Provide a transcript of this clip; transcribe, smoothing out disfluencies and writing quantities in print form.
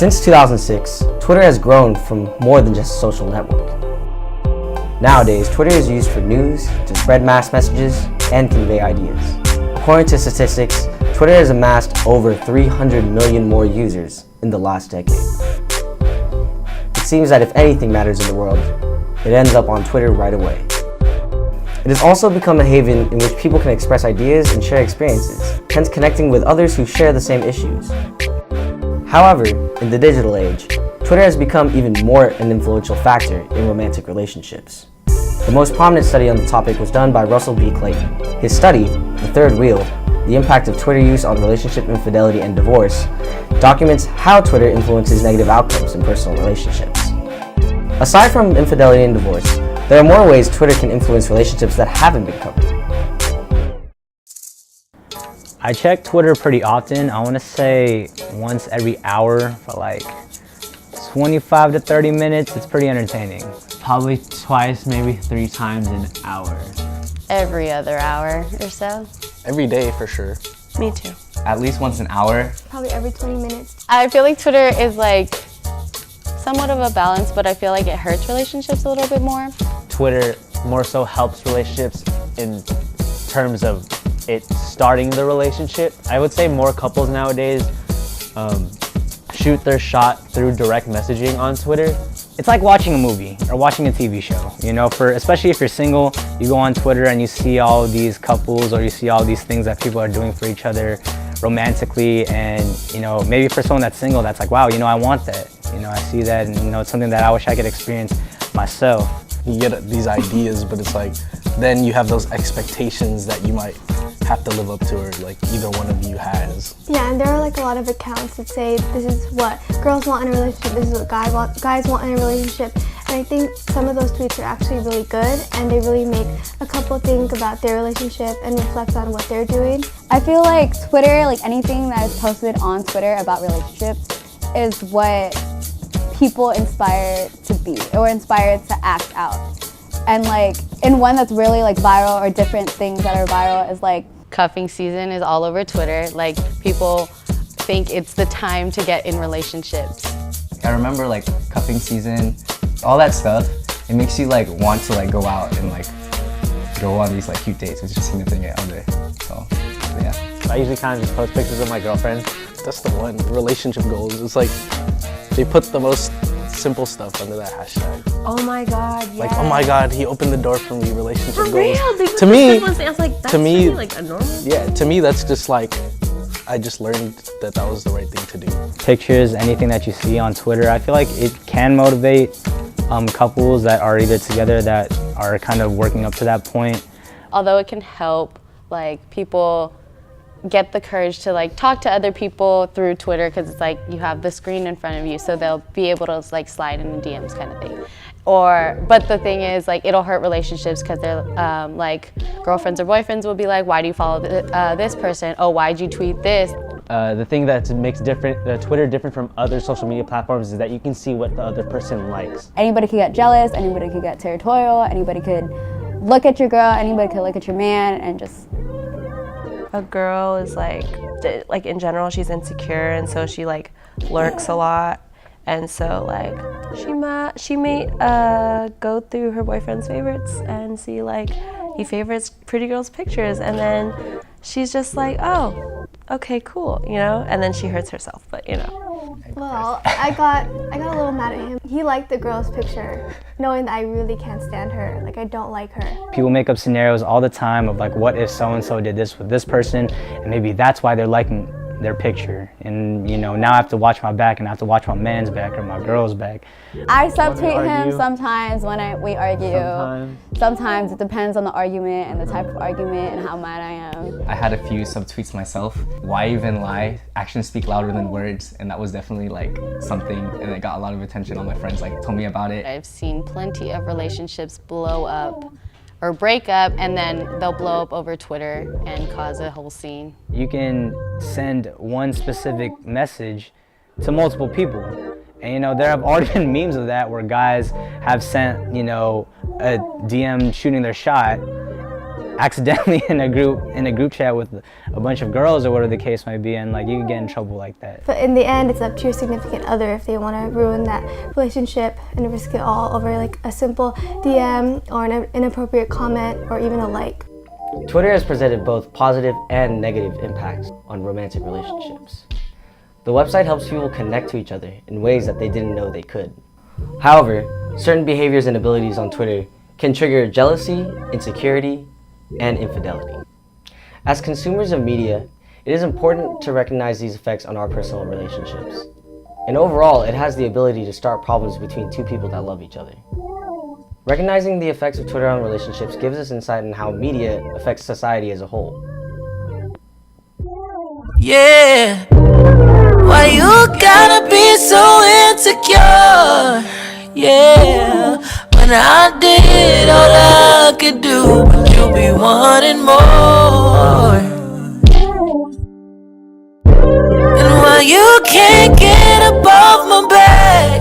Since 2006, Twitter has grown from more than just a social network. Nowadays, Twitter is used for news, to spread mass messages, and convey ideas. According to statistics, Twitter has amassed over 300 million more users in the last decade. It seems that if anything matters in the world, it ends up on Twitter right away. It has also become a haven in which people can express ideas and share experiences, hence connecting with others who share the same issues. However, in the digital age, Twitter has become even more an influential factor in romantic relationships. The most prominent study on the topic was done by Russell B. Clayton. His study, The Third Wheel, The Impact of Twitter Use on Relationship Infidelity and Divorce, documents how Twitter influences negative outcomes in personal relationships. Aside from infidelity and divorce, there are more ways Twitter can influence relationships that haven't been covered. I check Twitter pretty often. I want to say once every hour for like 25 to 30 minutes. It's pretty entertaining. Probably twice, maybe 3 times an hour. Every other hour or so. Every day for sure. Me too. At least once an hour. Probably every 20 minutes. I feel like Twitter is like somewhat of a balance, but I feel like it hurts relationships a little bit more. Twitter more so helps relationships in terms of it starting the relationship. I would say more couples nowadays shoot their shot through direct messaging on Twitter. It's like watching a movie or watching a TV show. You know, especially if you're single, you go on Twitter and you see all these couples or you see all these things that people are doing for each other romantically, and you know, maybe for someone that's single, that's like, wow, you know, I want that. You know, I see that, and you know, it's something that I wish I could experience myself. You get these ideas, but it's like, then you have those expectations that you might have to live up to, or like either one of you has. Yeah, and there are like a lot of accounts that say this is what girls want in a relationship, this is what guys want in a relationship. And I think some of those tweets are actually really good, and they really make a couple think about their relationship and reflect on what they're doing. I feel like Twitter, like anything that is posted on Twitter about relationships, is what people inspire to be or inspired to act out. And like, in one that's really like viral, or different things that are viral, is like Cuffing season is all over Twitter. Like, people think it's the time to get in relationships. I remember like cuffing season, all that stuff. It makes you like want to like go out and like go on these like cute dates with your significant other. So yeah. I usually kind of just post pictures of my girlfriend. That's the one, relationship goals. It's like, they put the most simple stuff under that hashtag. Oh my God, yes. Like, oh my God, he opened the door for me, relationship For goals. real? They To me, I was like, that's to me, really, like a normal? yeah, to me that's just like, I just learned that that was the right thing to do. Pictures, anything that you see on Twitter, I feel like it can motivate couples that are either together that are kind of working up to that point. Although it can help like people get the courage to like talk to other people through Twitter, because it's like you have the screen in front of you, so they'll be able to like slide in the DMs kind of thing. But the thing is, like, it'll hurt relationships, because they're like girlfriends or boyfriends will be like, why do you follow this person? Oh, why'd you tweet this? The thing that makes Twitter different from other social media platforms is that you can see what the other person likes. anybody could get jealous, anybody could get territorial, anybody could look at your girl, anybody could look at your man, and just... A girl is like in general, she's insecure, and so she like lurks a lot. And so like she may go through her boyfriend's favorites and see like he favorites pretty girls' pictures, and then she's just like, oh, okay, cool, you know, and then she hurts herself, but you know. Well, I got a little mad at him. He liked the girl's picture, knowing that I really can't stand her. Like, I don't like her. People make up scenarios all the time of like, what if so-and-so did this with this person, and maybe that's why they're liking their picture. And you know, now I have to watch my back, and I have to watch my man's back or my girl's back. I subtweet him sometimes when we argue. Sometimes it depends on the argument and the type of argument and how mad I am. I had a few subtweets myself. Why even lie? Actions speak louder than words, and that was definitely like something, and it got a lot of attention. All my friends like told me about it. I've seen plenty of relationships blow up or break up, and then they'll blow up over Twitter and cause a whole scene. You can send one specific message to multiple people. And you know, there have already been memes of that where guys have sent, you know, a DM shooting their shot accidentally in a group chat with a bunch of girls or whatever the case might be, and like you can get in trouble like that. But in the end, it's up to your significant other if they want to ruin that relationship and risk it all over like a simple DM or an inappropriate comment or even a like. Twitter has presented both positive and negative impacts on romantic relationships. The website helps people connect to each other in ways that they didn't know they could. However, certain behaviors and abilities on Twitter can trigger jealousy, insecurity, and infidelity. As consumers of media, it is important to recognize these effects on our personal relationships. And overall, it has the ability to start problems between two people that love each other. Recognizing the effects of Twitter on relationships gives us insight on how media affects society as a whole. Yeah, why you gotta be so insecure? Yeah, when I did all I could do, but you be wanting more. And why you can't get above my back?